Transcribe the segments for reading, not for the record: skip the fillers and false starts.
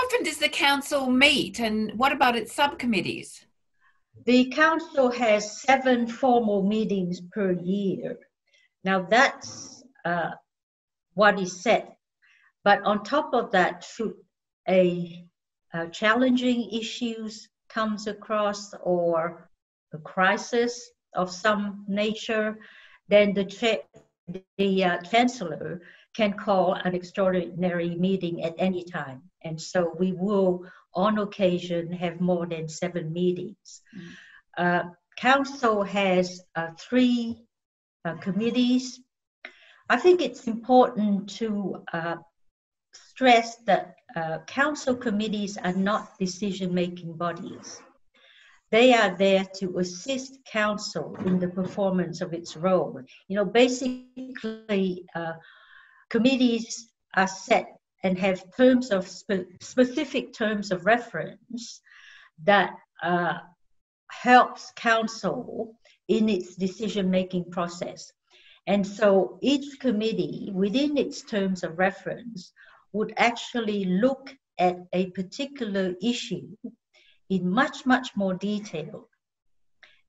often does the council meet, and what about its subcommittees? The council has 7 formal meetings per year. Now that's what is set. But on top of that, should a challenging issues comes across or a crisis of some nature, then the chancellor can call an extraordinary meeting at any time. And so we will, on occasion, have more than 7 meetings. Council has 3 committees. I think it's important to stress that council committees are not decision-making bodies. They are there to assist council in the performance of its role. You know, basically, committees are set and have terms of specific terms of reference that helps council in its decision-making process. And so each committee, within its terms of reference, would actually look at a particular issue in much, much more detail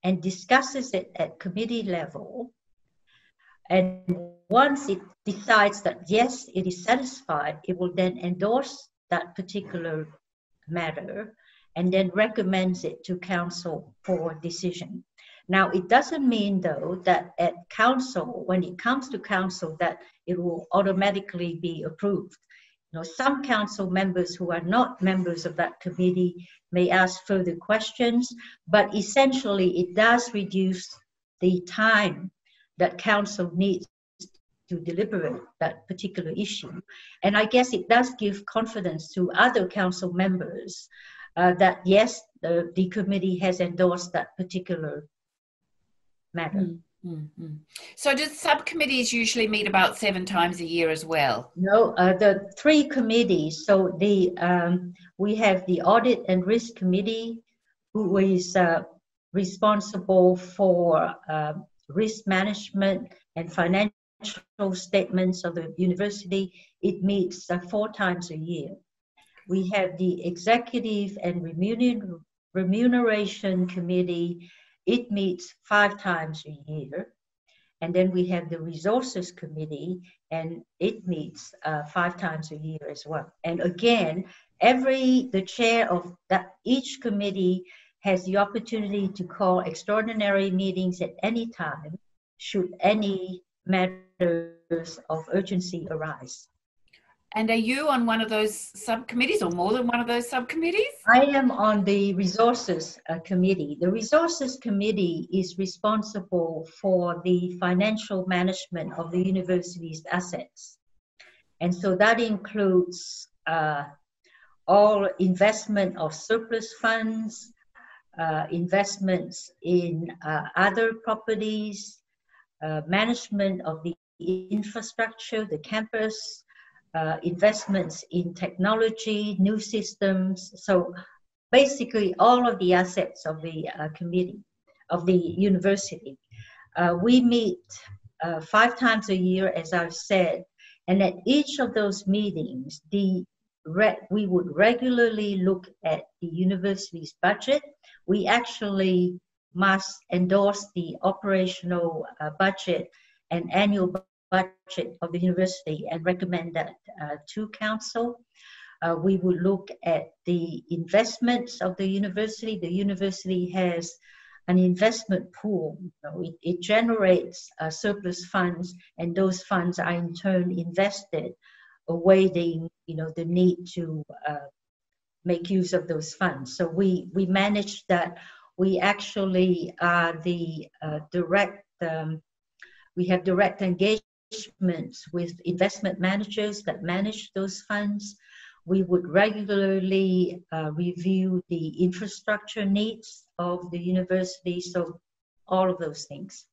and discusses it at committee level. And once it decides that, yes, it is satisfied, it will then endorse that particular matter and then recommends it to council for decision. Now, it doesn't mean, though, that at council, when it comes to council, that it will automatically be approved. You know, some council members who are not members of that committee may ask further questions, but essentially it does reduce the time that council needs to deliberate that particular issue. And I guess it does give confidence to other council members that, yes, the committee has endorsed that particular matter. Mm-hmm. So do subcommittees usually meet about 7 times a year as well? No, the 3 committees. So we have the Audit and Risk Committee, who is responsible for risk management and financial statements of the university. It meets 4 times a year. We have the Executive and Remuneration Committee. It meets 5 times a year. And then we have the Resources Committee, and it meets 5 times a year as well. And again, the chair of each committee has the opportunity to call extraordinary meetings at any time, should any matters of urgency arise. And are you on one of those subcommittees or more than one of those subcommittees? I am on the Resources Committee. The Resources Committee is responsible for the financial management of the university's assets. And so that includes all investment of surplus funds, investments in other properties, management of the infrastructure, the campus, investments in technology, new systems. So basically all of the assets of the committee, of the university. We meet 5 times a year, as I've said, and at each of those meetings, we would regularly look at the university's budget. We actually must endorse the operational budget and annual budget of the university and recommend that to council. We will look at the investments of the university. The university has an investment pool. It generates surplus funds, and those funds are in turn invested, awaiting the need to make use of those funds. So we manage that. We actually are the we have direct engagement with investment managers that manage those funds. We would regularly review the infrastructure needs of the university, so all of those things.